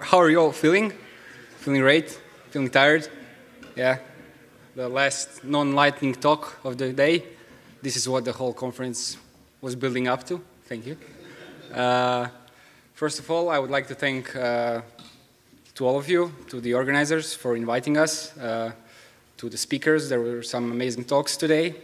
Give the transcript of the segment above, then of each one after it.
How are you all feeling? Feeling great? Feeling tired? Yeah. The last non-lightning talk of the day. This is what the whole conference was building up to. Thank you. First of all, I would like to thank to all of you, to the organizers for inviting us, to the speakers. There were some amazing talks today.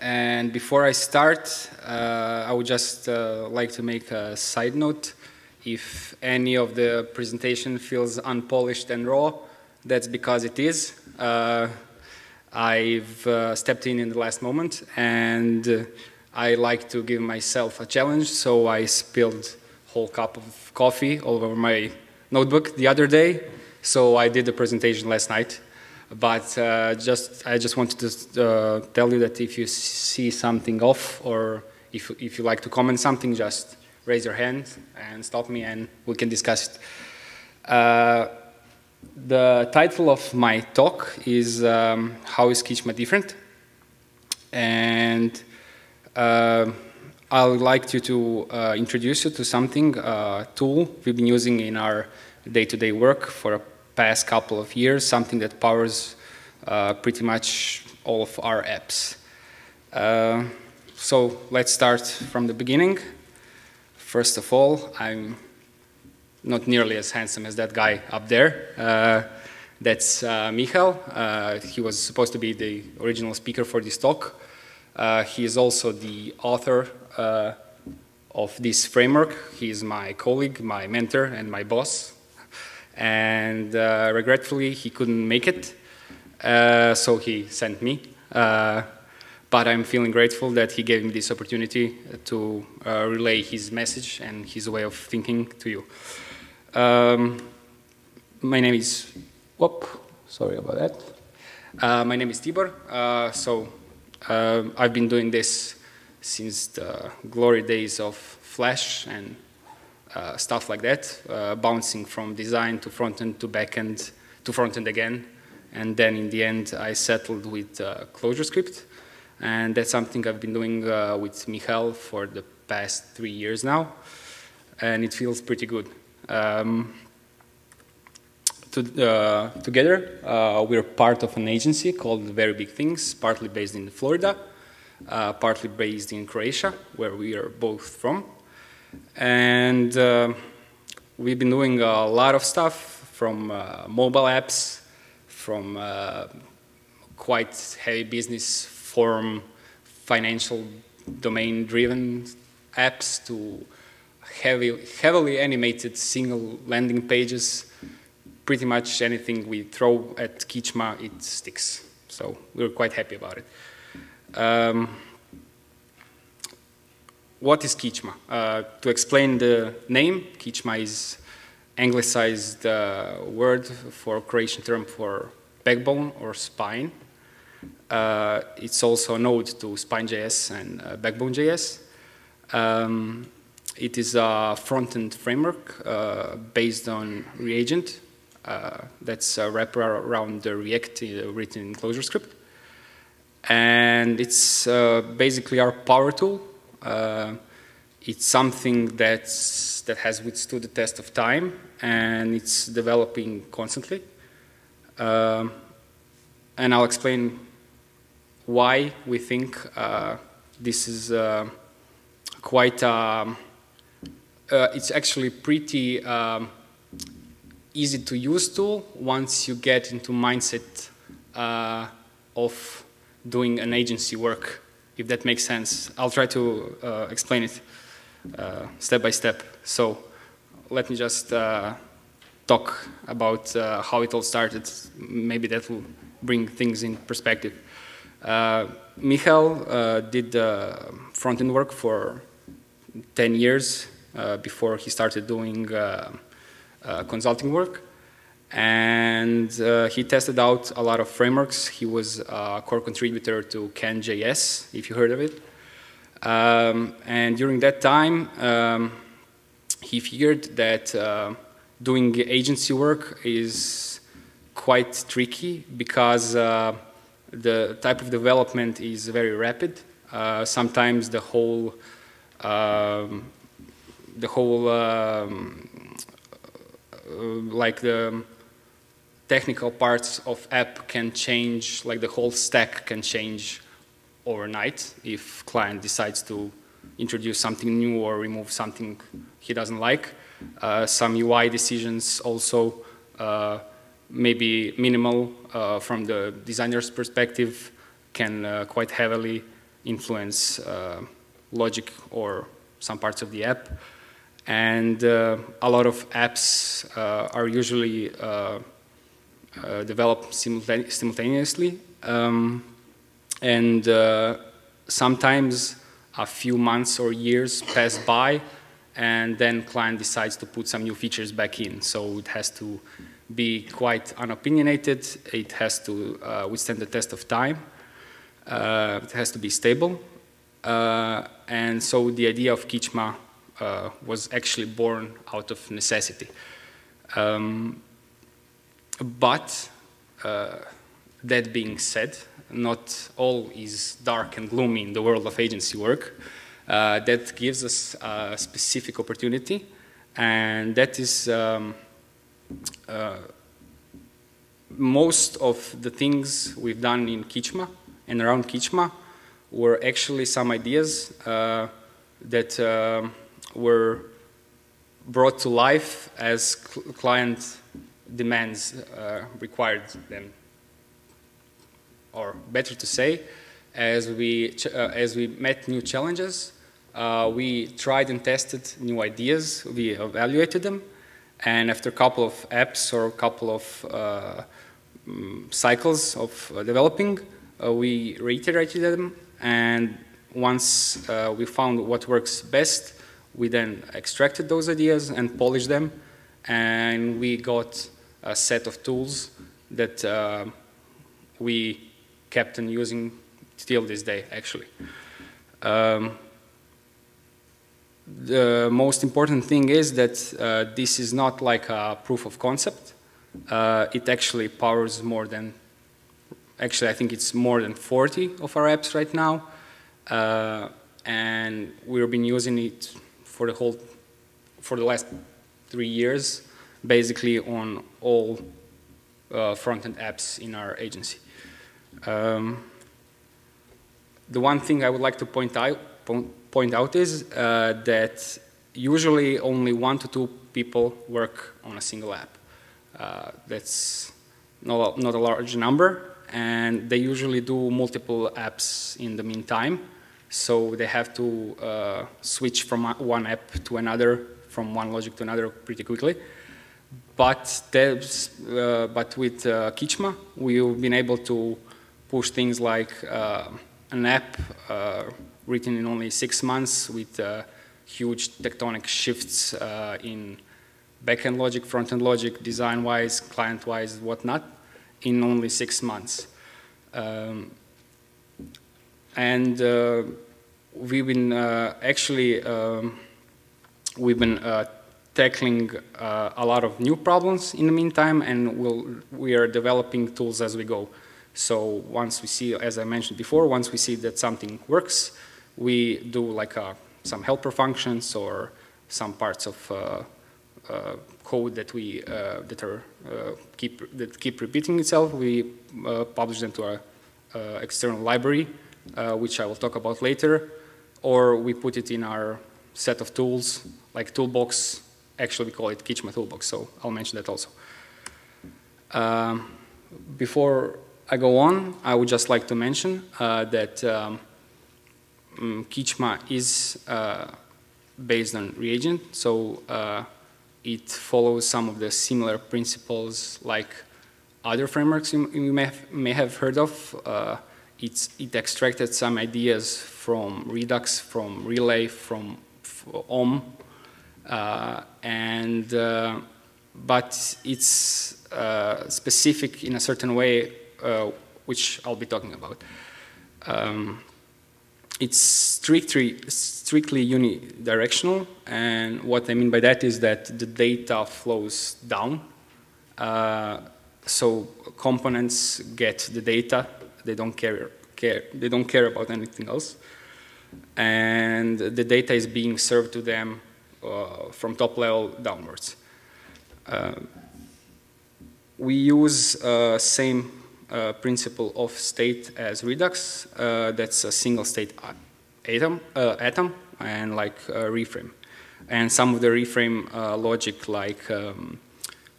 And before I start, I would just like to make a side note. If any of the presentation feels unpolished and raw, that's because it is. I've stepped in the last moment, and I like to give myself a challenge, so I spilled a whole cup of coffee all over my notebook the other day, so I did the presentation last night. But I just wanted to tell you that if you see something off, or if you like to comment something, just raise your hand and stop me and we can discuss it. The title of my talk is How is Keechma Different? And I would like you to introduce you to something, a tool we've been using in our day-to-day work for the past couple of years, something that powers pretty much all of our apps. So let's start from the beginning. First of all, I'm not nearly as handsome as that guy up there. That's Michal. He was supposed to be the original speaker for this talk. He is also the author of this framework. He is my colleague, my mentor, and my boss. And regretfully, he couldn't make it, so he sent me. But I'm feeling grateful that he gave me this opportunity to relay his message and his way of thinking to you. My name is, sorry about that. My name is Tibor. I've been doing this since the glory days of Flash and stuff like that, bouncing from design to front-end to back-end to front-end again. And then in the end, I settled with ClojureScript. And that's something I've been doing with Michal for the past 3 years now. And it feels pretty good. Together, we're part of an agency called Very Big Things, partly based in Florida, partly based in Croatia, where we are both from. And we've been doing a lot of stuff, from mobile apps, from quite heavy business form, financial domain-driven apps to heavily animated single landing pages. Pretty much anything we throw at Keechma, it sticks. So we're quite happy about it. What is Keechma? To explain the name, Keechma is anglicized word for Croatian term for backbone or spine. It's also a node to Spine.js and Backbone.js. It is a front-end framework based on Reagent. That's a wrapper around the React written in ClojureScript. And it's basically our power tool. It's something that has withstood the test of time, and it's developing constantly. And I'll explain why we think this is quite, it's actually pretty easy to use tool once you get into mindset of doing an agency work, if that makes sense. I'll try to explain it step by step. So let me just talk about how it all started. Maybe that will bring things in perspective. Michal did front-end work for 10 years before he started doing consulting work. And he tested out a lot of frameworks. He was a core contributor to Kranjcec, if you heard of it. And during that time, he figured that doing agency work is quite tricky because the type of development is very rapid. Sometimes the whole like the technical parts of app can change, like the whole stack can change overnight if client decides to introduce something new or remove something he doesn't like. Some UI decisions also maybe minimal from the designer's perspective can quite heavily influence logic or some parts of the app. And a lot of apps are usually developed simultaneously. And sometimes a few months or years pass by, and then client decides to put some new features back in. So it has to be quite unopinionated. It has to withstand the test of time. It has to be stable. And so the idea of Keechma was actually born out of necessity. But that being said, not all is dark and gloomy in the world of agency work. That gives us a specific opportunity, and that is most of the things we've done in Keechma and around Keechma were actually some ideas that were brought to life as client demands required them. Or better to say, as we met new challenges, we tried and tested new ideas, we evaluated them, and after a couple of apps or a couple of cycles of developing, we reiterated them, and once we found what works best, we then extracted those ideas and polished them, and we got a set of tools that we kept on using till this day, actually. The most important thing is that this is not like a proof of concept. It actually powers more than, actually I think it's more than 40 of our apps right now. And we've been using it for the last 3 years, basically on all front-end apps in our agency. The one thing I would like to point out is that usually only 1 to 2 people work on a single app. That's not a large number, and they usually do multiple apps in the meantime, so they have to switch from one app to another, from one logic to another pretty quickly. But with Keechma, we've been able to push things like an app written in only 6 months with huge tectonic shifts in backend logic, front-end logic, design-wise, client-wise, whatnot, in only 6 months. And we've been tackling a lot of new problems in the meantime, and we are developing tools as we go. So once we see, as I mentioned before, once we see that something works, we do like some helper functions or some parts of code that keep repeating itself. We publish them to our external library, which I will talk about later, or we put it in our set of tools like Toolbox. Actually, we call it Keechma Toolbox, so I'll mention that also. Before I go on, I would just like to mention that Keechma is based on Reagent, so it follows some of the similar principles like other frameworks you may have heard of. It extracted some ideas from Redux, from Relay, from OM, but it's specific in a certain way, which I'll be talking about. It's strictly unidirectional, and what I mean by that is that the data flows down. So components get the data; they don't care about anything else, and the data is being served to them from top level downwards. We use same principle of state as Redux. That's a single state atom and like reframe. And some of the reframe logic like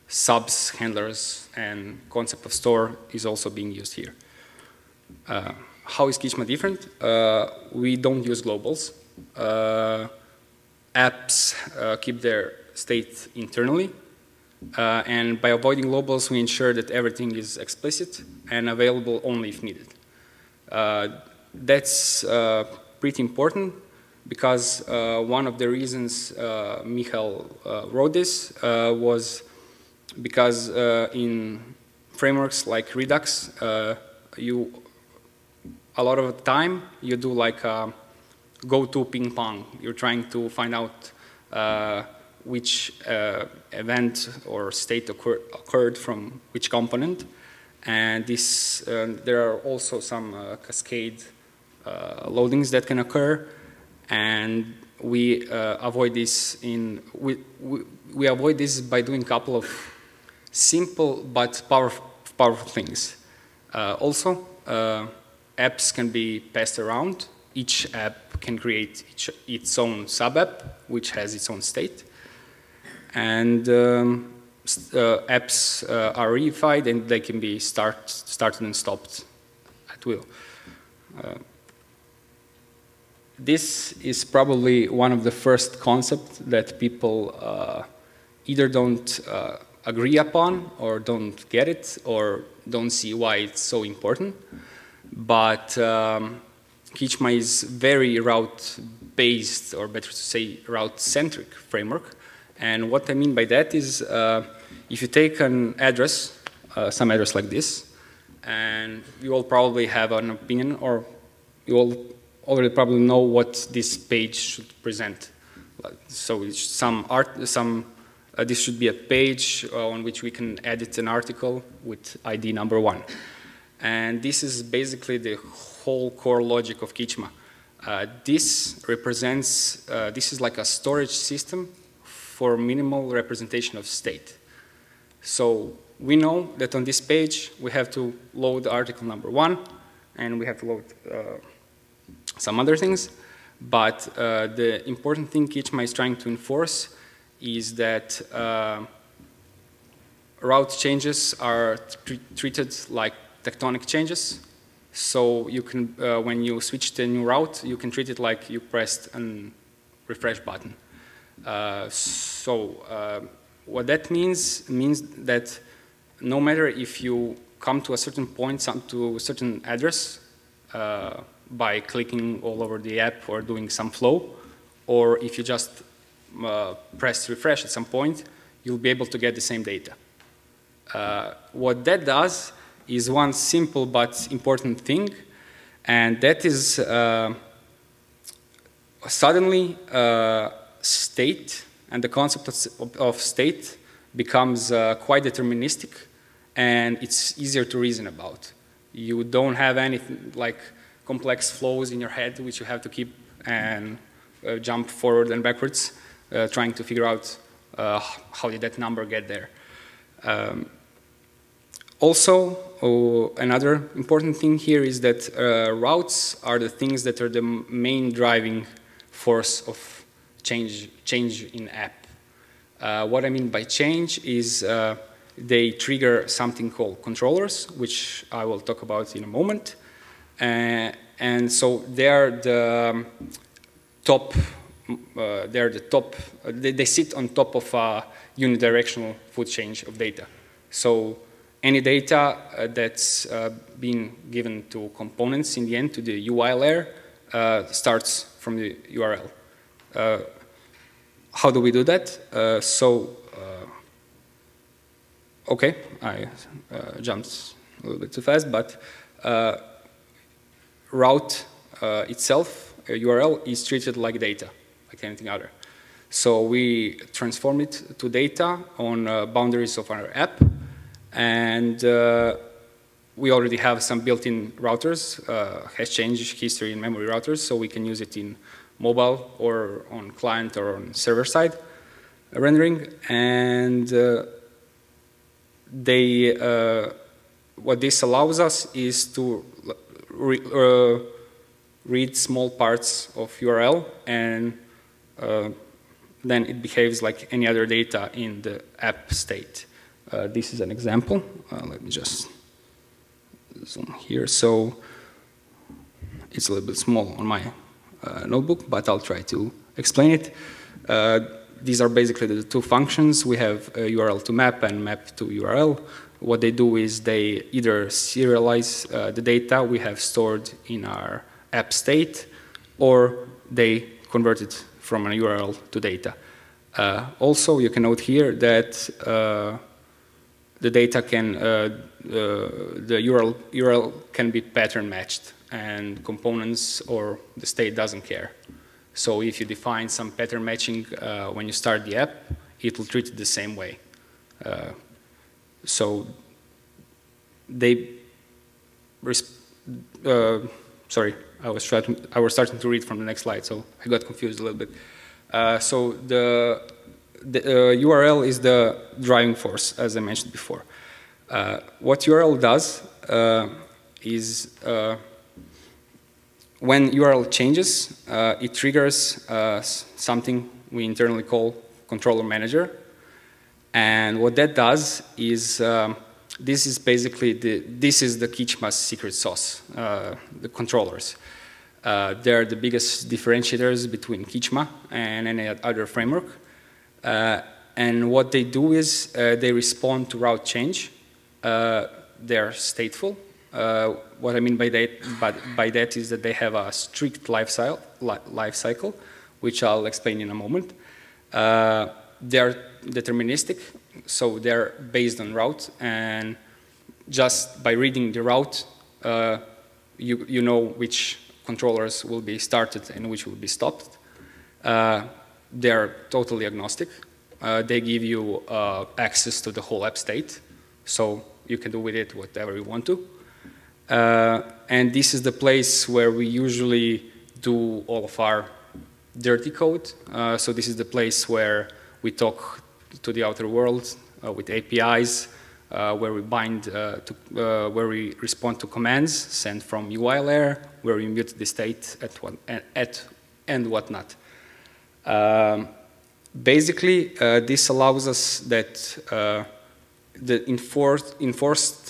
subs, handlers, and concept of store is also being used here. How is Keechma different? We don't use globals. Apps keep their state internally. And by avoiding globals, we ensure that everything is explicit and available only if needed. That's pretty important because one of the reasons Michal wrote this was because in frameworks like Redux, a lot of the time you do like a go-to ping pong. You're trying to find out which event or state occurred from which component. And this, there are also some cascade loadings that can occur. And we avoid this we avoid this by doing a couple of simple but powerful things. Also, apps can be passed around. Each app can create its own sub-app, which has its own state. And apps are reified and they can be started and stopped at will. This is probably one of the first concepts that people either don't agree upon or don't get it or don't see why it's so important. But Keechma is very route-based, or better to say route-centric framework. And what I mean by that is if you take an address, some address like this, and you all probably have an opinion, or you all already probably know what this page should present. So it's this should be a page on which we can edit an article with ID number 1. And this is basically the whole core logic of Keechma. This is like a storage system for minimal representation of state. So we know that on this page we have to load article number 1 and we have to load some other things. But the important thing Keechma is trying to enforce is that route changes are treated like tectonic changes. So you can, when you switch to a new route, you can treat it like you pressed a refresh button. What that means that no matter if you come to a certain point, to a certain address by clicking all over the app or doing some flow, or if you just press refresh at some point, you'll be able to get the same data. What that does is one simple but important thing, and that is suddenly state and the concept of state becomes quite deterministic, and it's easier to reason about. You don't have anything like complex flows in your head which you have to keep and jump forward and backwards trying to figure out how did that number get there. Also, another important thing here is that routes are the things that are the main driving force of change in app. What I mean by change is they trigger something called controllers, which I will talk about in a moment. And so they are the top. They sit on top of a unidirectional foot change of data. So any data that's been given to components in the end, to the UI layer, starts from the URL. How do we do that? Okay, I jumped a little bit too fast, but route itself, URL, is treated like data, like anything other. So we transform it to data on boundaries of our app, and we already have some built-in routers, hash change, history, and memory routers, so we can use it in mobile or on client or on server side rendering. And what this allows us is to read small parts of URL, and then it behaves like any other data in the app state. This is an example. Let me just zoom here. So it's a little bit small on my notebook, but I'll try to explain it. These are basically the two functions. We have URL to map and map to URL. What they do is they either serialize the data we have stored in our app state, or they convert it from a URL to data. Also, you can note here that the data can, the URL can be pattern matched, and components or the state doesn't care. So if you define some pattern matching when you start the app, it will treat it the same way. So they, sorry, I was starting to read from the next slide, so I got confused a little bit. So the URL is the driving force, as I mentioned before. What URL does is when URL changes, it triggers something we internally call controller manager. And what that does is, this is basically this is the Keechma's secret sauce, the controllers. They're the biggest differentiators between Keechma and any other framework. And what they do is they respond to route change. They're stateful. What I mean by that is that they have a strict life cycle, which I'll explain in a moment. They're deterministic, so they're based on route, and just by reading the route, you know which controllers will be started and which will be stopped. They're totally agnostic. They give you access to the whole app state, so you can do with it whatever you want to. And this is the place where we usually do all of our dirty code. So this is the place where we talk to the outer world with APIs, where we bind where we respond to commands sent from UI layer, where we mute the state and whatnot. Basically, this allows us that the enforced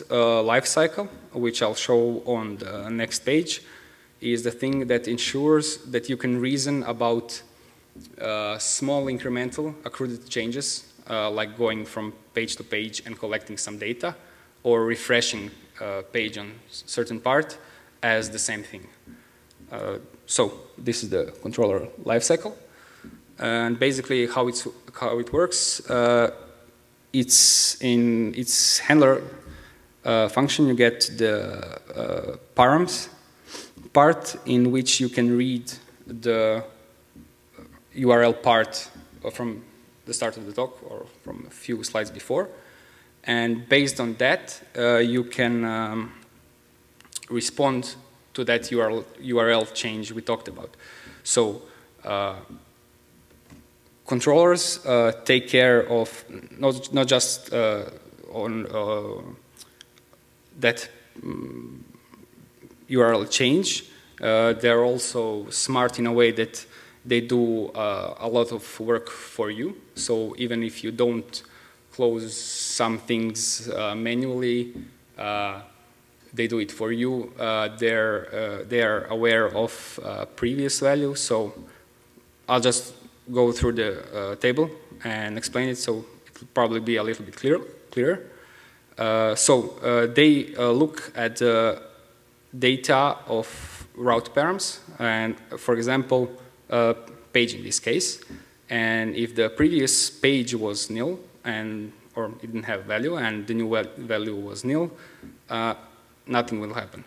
lifecycle, which I'll show on the next page, is the thing that ensures that you can reason about small incremental accrued changes, like going from page to page and collecting some data, or refreshing a page on certain part as the same thing. So this is the controller lifecycle, and basically how it works. It's in its handler function. You get the params part in which you can read the URL part from the start of the talk or from a few slides before, and based on that you can respond to that URL change we talked about. So controllers take care of not just on that URL change. They're also smart in a way that they do a lot of work for you. So even if you don't close some things manually, they do it for you. They're aware of previous value. So I'll just go through the table and explain it, so it will probably be a little bit clearer. They look at the data of route params, and for example, page in this case. And if the previous page was nil, or it didn't have value, and the new value was nil, nothing will happen.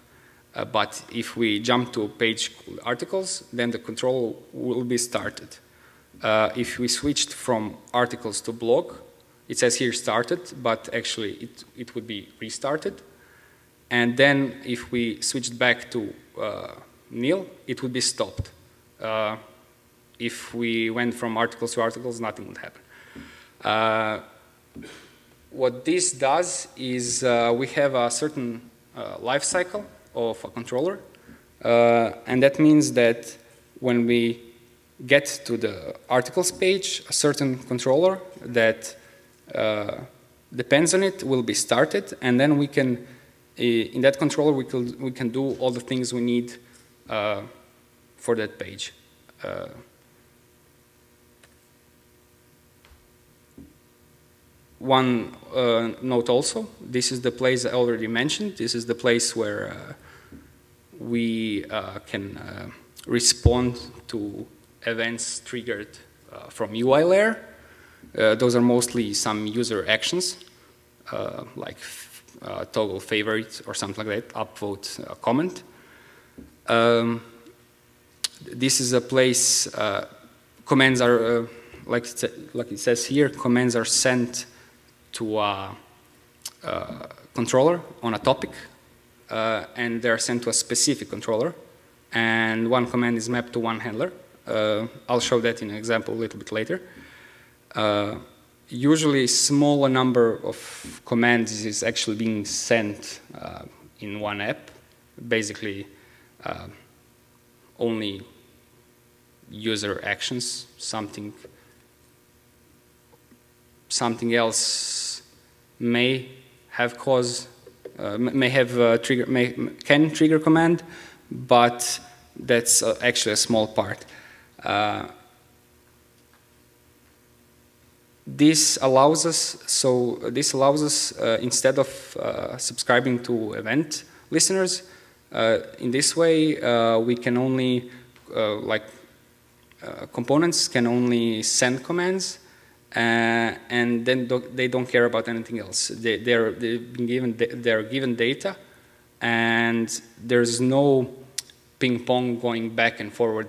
But if we jump to a page called articles, then the control will be started. If we switched from articles to blog, it says here started, but actually it would be restarted. And then if we switched back to nil, it would be stopped. If we went from articles to articles, nothing would happen. what this does is we have a certain life cycle of a controller, and that means that when we get to the articles page, a certain controller that depends on it will be started, and then we can, in that controller, we can do all the things we need for that page. One note also, this is the place I already mentioned. This is the place where we can respond to events triggered from UI layer. Those are mostly some user actions, like toggle favorite or something like that, upvote comment. This is a place, commands are, like it says here, commands are sent to a controller on a topic, and they're sent to a specific controller, and one command is mapped to one handler. I'll show that in an example a little bit later. Usually, smaller number of commands is actually being sent in one app. Basically, only user actions, something else may have cause, may have can trigger command, but that's actually a small part. This allows us, instead of subscribing to event listeners, in this way we can only, components can only send commands, and then they don't care about anything else. They're given data, and there's no ping pong going back and forward,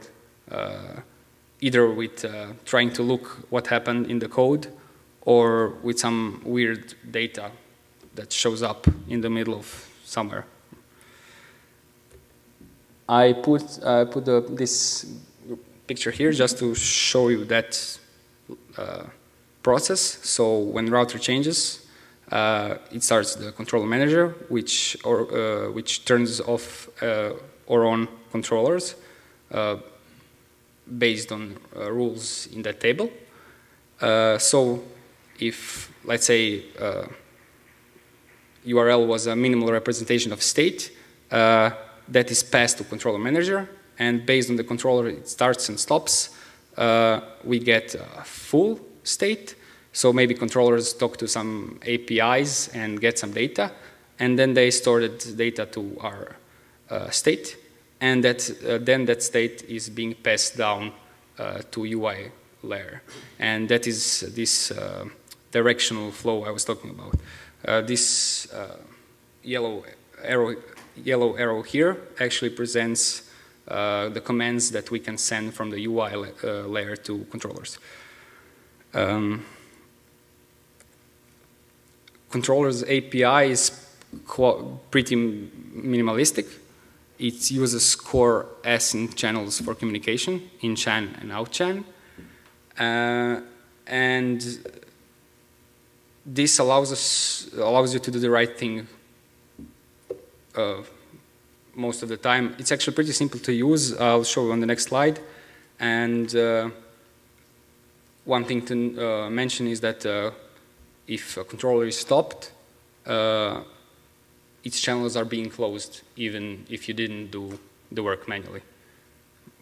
either with trying to look what happened in the code, or with some weird data that shows up in the middle of somewhere. I put this picture here just to show you that process. So when router changes, it starts the controller manager, which turns off or on controllers based on rules in that table. So if, let's say, URL was a minimal representation of state, that is passed to controller manager, and based on the controller it starts and stops, we get a full state. So maybe controllers talk to some APIs and get some data, and then they store that data to our state, and then that state is being passed down to UI layer. And that is this directional flow I was talking about. This yellow arrow here actually presents the commands that we can send from the UI layer to controllers. Controllers API is pretty minimalistic. It uses core async channels for communication, in-chan and out-chan. And this allows you to do the right thing most of the time. It's actually pretty simple to use. I'll show you on the next slide. And one thing to mention is that if a controller is stopped, its channels are being closed, even if you didn't do the work manually,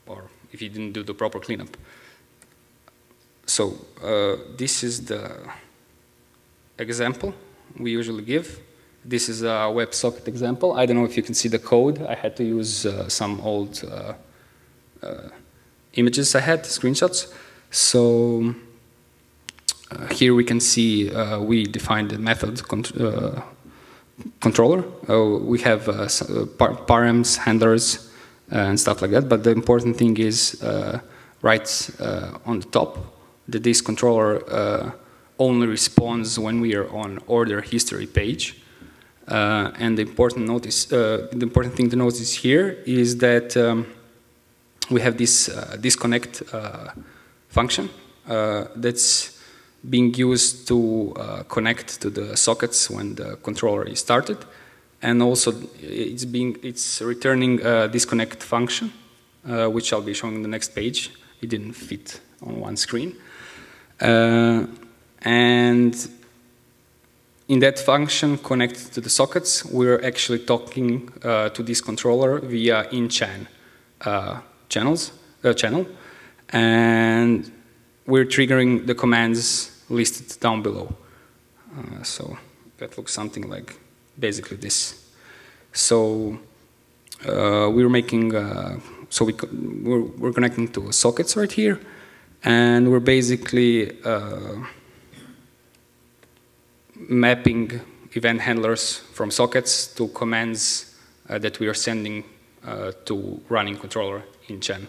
or if you didn't do the proper cleanup. So this is the example we usually give. This is a WebSocket example. I don't know if you can see the code. I had to use some old images I had, screenshots. So here we can see we defined the method controller. We have params, handlers, and stuff like that. But the important thing is right on the top that this controller only responds when we are on order history page. And the important thing to notice here is that we have this disconnect function that's being used to connect to the sockets when the controller is started, and also it's returning a disconnect function, which I'll be showing in the next page. It didn't fit on one screen, and in that function connected to the sockets, we're actually talking to this controller via in-chan channel, and we're triggering the commands listed down below. So that looks something like basically this. So we're making, we're connecting to sockets right here, and we're basically mapping event handlers from sockets to commands that we are sending to running controller in Chan.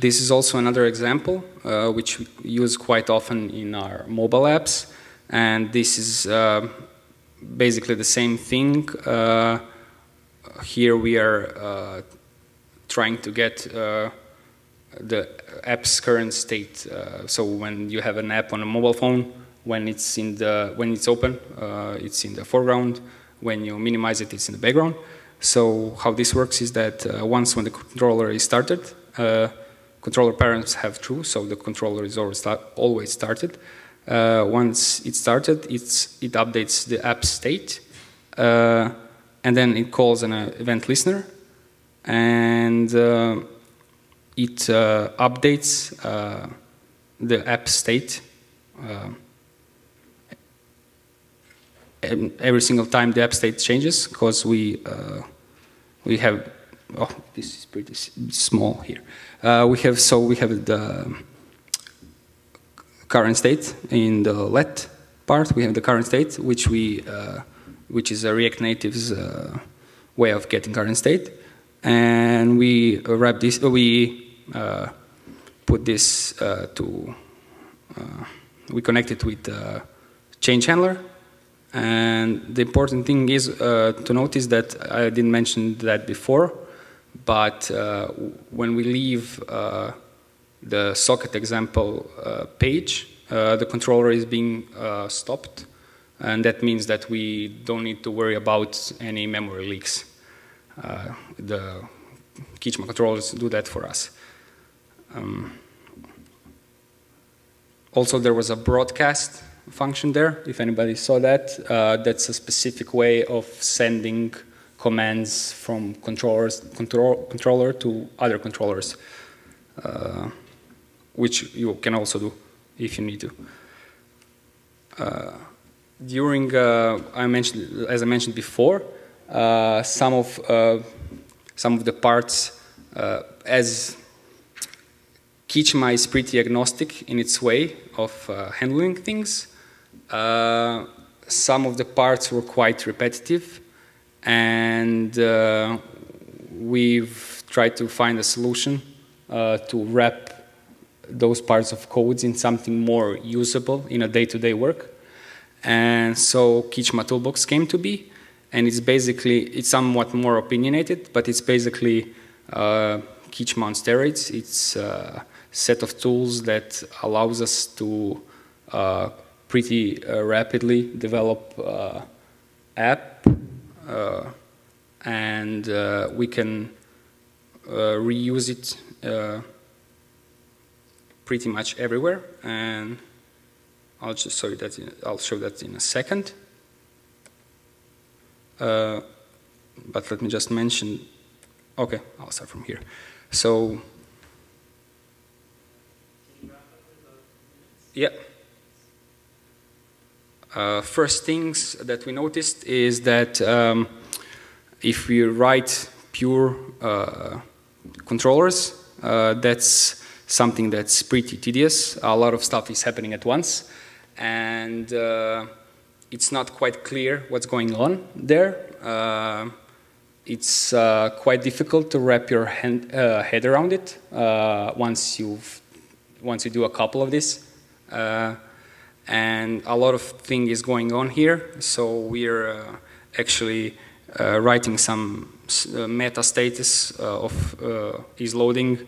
This is also another example which we use quite often in our mobile apps, and this is basically the same thing. Here we are trying to get the app's current state. So when you have an app on a mobile phone, when it's open, it's in the foreground. When you minimize it, it's in the background. So how this works is that once when the controller is started, controller parents have true, so the controller is always started. Once it's started, it updates the app state, and then it calls an event listener, and it updates the app state every single time the app state changes, because we have, oh, this is pretty small here. We have the current state in the let part. We have the current state, which is a React Native's way of getting current state, and we wrap this. We put this we connect it with the change handler. And the important thing is to notice that I didn't mention that before, but when we leave the socket example page, the controller is being stopped, and that means that we don't need to worry about any memory leaks. The Keechma controllers do that for us. Also, there was a broadcast function there, if anybody saw that. That's a specific way of sending commands from controller to other controllers, which you can also do if you need to. As I mentioned before, some of the parts, as Keechma is pretty agnostic in its way of handling things, some of the parts were quite repetitive, and we've tried to find a solution to wrap those parts of codes in something more usable in a day-to-day work. And so Keechma Toolbox came to be, and it's somewhat more opinionated, but it's basically Keechma on steroids. It's a set of tools that allows us to pretty rapidly develop app, and we can reuse it pretty much everywhere. And I'll just show you that. I'll show that in a second. But let me just mention. Okay, I'll start from here. So, yeah. First things that we noticed is that if we write pure controllers, that's something that's pretty tedious. A lot of stuff is happening at once, and it's not quite clear what's going on there. It's quite difficult to wrap your head around it once you do a couple of this. And a lot of things is going on here, so we're actually writing some meta status of is loading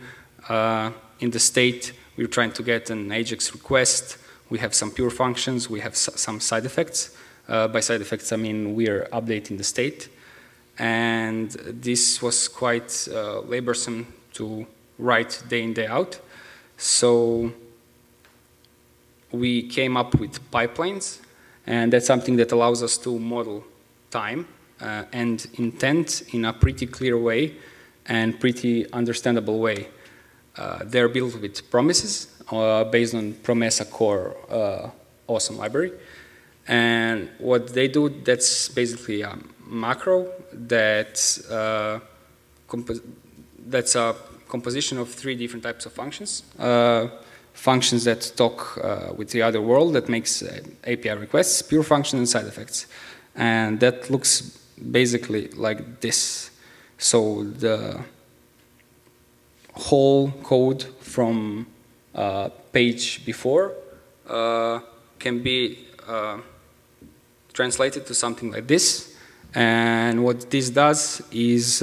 in the state. We're trying to get an AJAX request. We have some pure functions. We have some side effects. By side effects, I mean we're updating the state. And this was quite laborsome to write day in, day out. So we came up with pipelines, and that's something that allows us to model time and intent in a pretty clear way and pretty understandable way. They're built with promises based on Promesa core awesome library. And what they do, that's basically a macro that's a composition of 3 different types of functions. Functions that talk with the other world, that makes API requests, pure function, and side effects. And that looks basically like this. So the whole code from page before can be translated to something like this. And what this does is,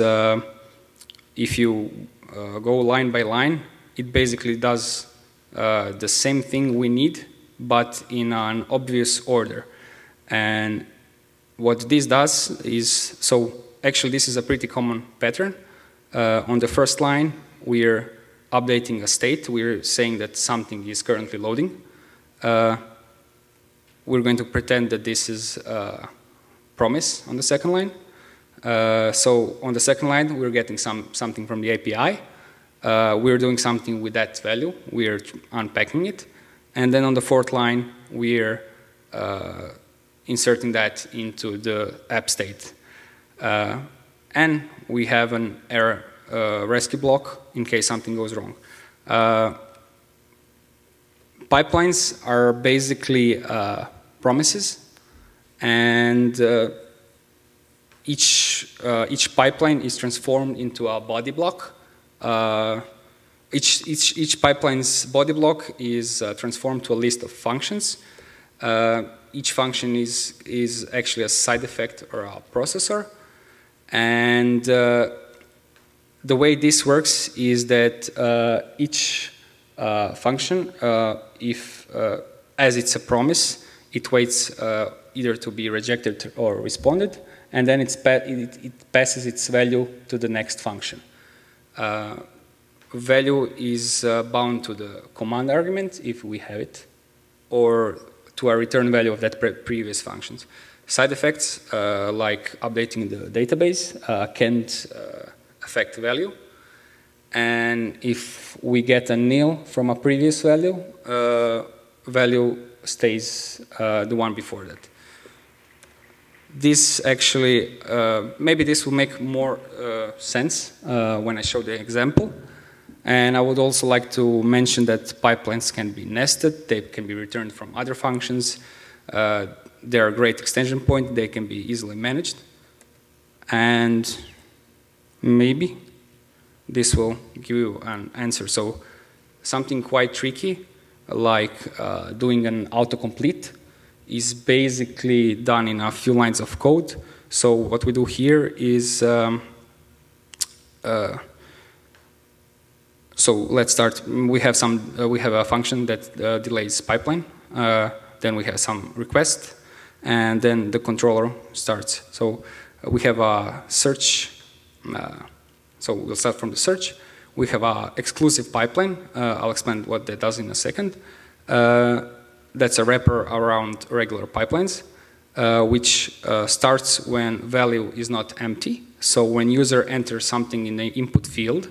if you go line by line, it basically does the same thing we need, but in an obvious order. And what this does is, so actually this is a pretty common pattern. On the first line, we're updating a state. We're saying that something is currently loading. We're going to pretend that this is a promise on the second line. So on the second line, we're getting something from the API. We're doing something with that value. We're unpacking it. And then on the fourth line, we're inserting that into the app state. And we have an error rescue block in case something goes wrong. Pipelines are basically promises, and each pipeline is transformed into a body block. Each pipeline's body block is transformed to a list of functions. Each function is actually a side effect or a processor. And the way this works is that each function, as it's a promise, it waits either to be rejected or responded, and then it passes its value to the next function. Value is bound to the command argument, if we have it, or to a return value of that previous functions. Side effects, like updating the database, can't affect value. And if we get a nil from a previous value, value stays the one before that. This actually, maybe this will make more sense when I show the example. And I would also like to mention that pipelines can be nested. They can be returned from other functions. They're a great extension point. They can be easily managed. And maybe this will give you an answer. So something quite tricky, like doing an autocomplete, is basically done in a few lines of code. So what we do here is, so let's start. We have a function that delays pipeline. Then we have some request, and then the controller starts. So we have a search. So we'll start from the search. We have an exclusive pipeline. I'll explain what that does in a second. That's a wrapper around regular pipelines, which starts when value is not empty. So when user enters something in the input field,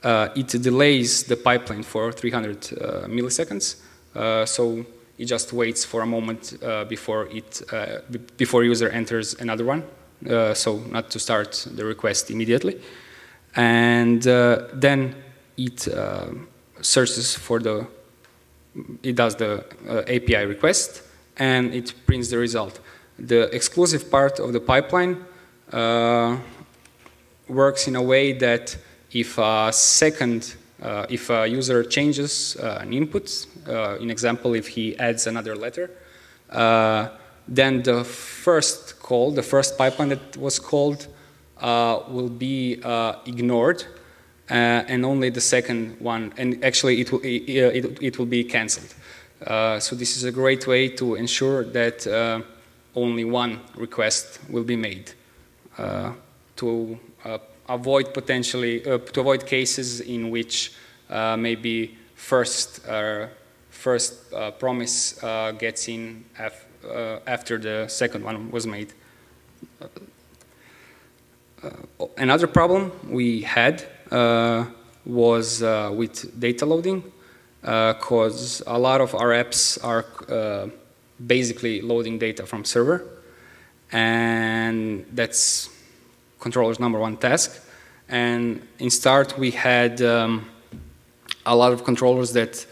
it delays the pipeline for 300 milliseconds. So it just waits for a moment before user enters another one. So not to start the request immediately. And then it searches for it does the API request, and it prints the result. The exclusive part of the pipeline works in a way that if a user changes an input, in example, if he adds another letter, then the first call, the first pipeline that was called, will be ignored, and only the second one, and actually it will be cancelled. So this is a great way to ensure that only one request will be made to avoid cases in which maybe first promise gets in after the second one was made. Another problem we had was with data loading, because a lot of our apps are basically loading data from server, and that's controller's #1 task. And in start, we had a lot of controllers that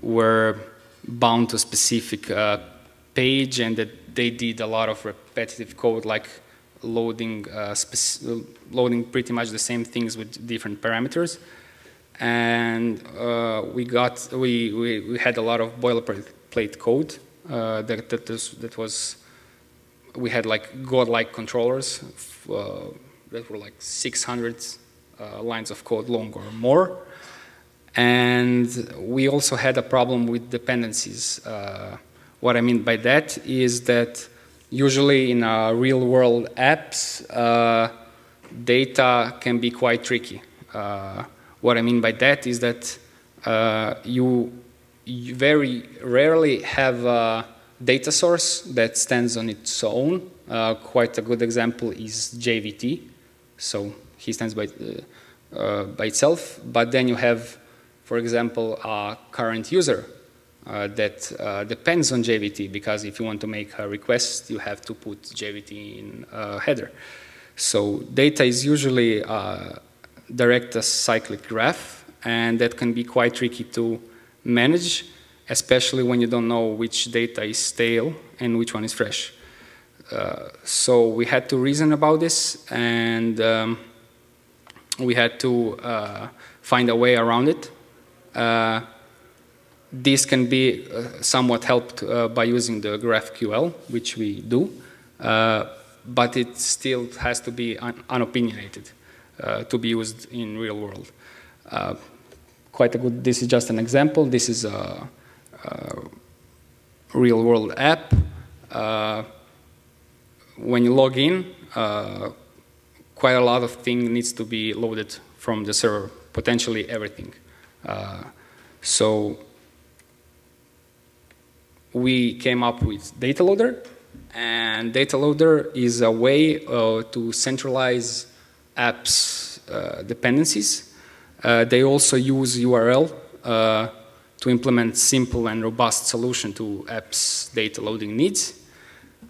were bound to a specific page, and that they did a lot of repetitive code, like loading pretty much the same things with different parameters. And we had a lot of boilerplate code we had like godlike controllers that were like 600 lines of code long or more. And we also had a problem with dependencies. What I mean by that is that usually in real-world apps, data can be quite tricky. What I mean by that is that you very rarely have a data source that stands on its own. Quite a good example is JVT. So he stands by itself. But then you have, for example, a current user that depends on JVT, because if you want to make a request, you have to put JVT in a header. So data is usually a direct cyclic graph, and that can be quite tricky to manage, especially when you don't know which data is stale and which one is fresh. So we had to reason about this, and we had to find a way around it. This can be somewhat helped by using the GraphQL, which we do, but it still has to be unopinionated to be used in real world. Quite a good, this is just an example. This is a real world app. When you log in, quite a lot of things needs to be loaded from the server, potentially everything. So we came up with dataloader, and dataloader is a way to centralize apps dependencies. They also use URL to implement simple and robust solution to apps data loading needs.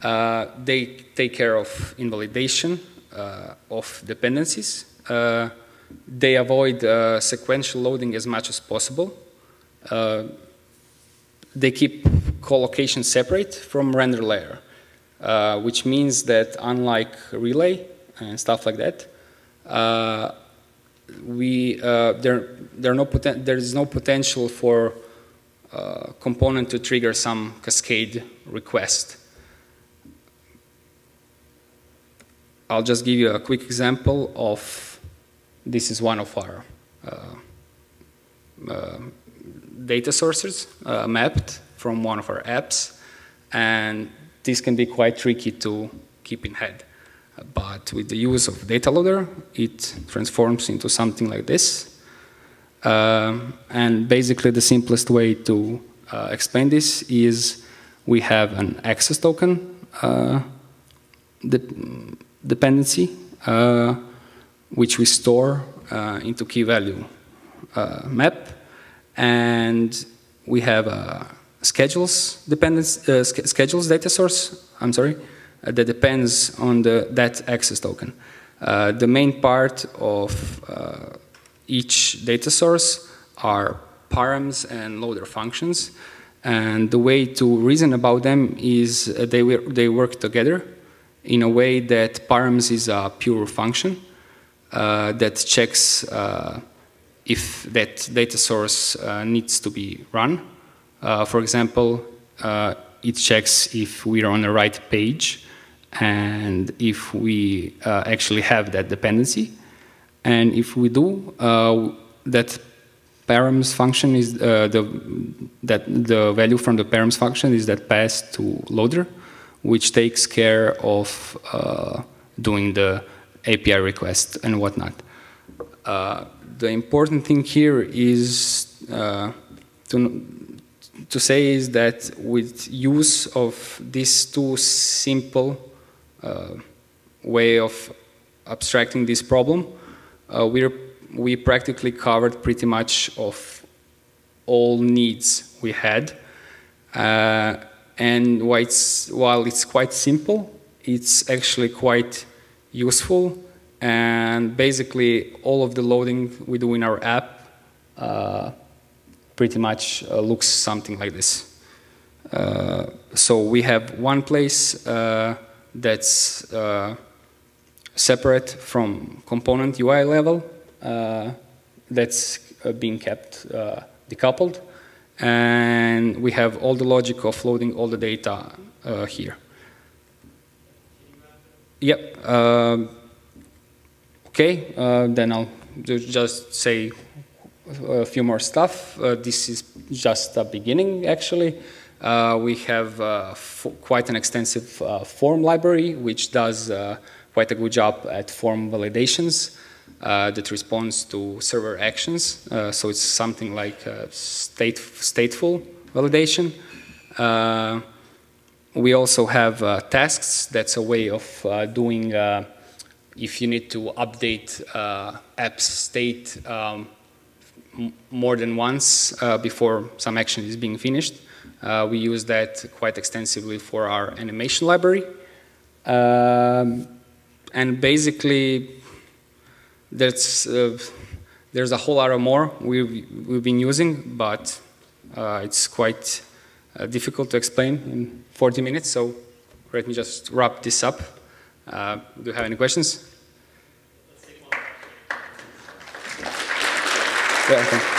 They take care of invalidation of dependencies. They avoid sequential loading as much as possible. They keep collocation separate from render layer, which means that unlike relay and stuff like that, there is no potential for component to trigger some cascade request. I'll just give you a quick example of, this is one of our data sources mapped from one of our apps, and this can be quite tricky to keep in head. But with the use of dataloader, it transforms into something like this. And basically the simplest way to explain this is we have an access token dependency, which we store into key value map, and we have a schedules data source. I'm sorry. That depends on that access token. The main part of each data source are params and loader functions, and the way to reason about them is they work together in a way that params is a pure function that checks if that data source needs to be run. For example, it checks if we're on the right page and if we actually have that dependency. And if we do, that params function is the value from the params function is that passed to loader, which takes care of doing the API request and whatnot. The important thing here is to say is that with use of these two simple way of abstracting this problem, we practically covered pretty much of all needs we had. And while it's quite simple, it's actually quite useful. And basically, all of the loading we do in our app pretty much looks something like this. So we have one place that's separate from component UI level, that's being kept decoupled. And we have all the logic of loading all the data here. Yep. Okay, then I'll just say a few more stuff. This is just the beginning, actually. We have quite an extensive form library, which does quite a good job at form validations that responds to server actions. So it's something like stateful validation. We also have tasks. That's a way of doing if you need to update app state more than once before some action is being finished. We use that quite extensively for our animation library. And basically, there's a whole lot more we've been using, but it's quite difficult to explain in 40 minutes, so let me just wrap this up. Do you have any questions? Let's take one. Yeah, okay.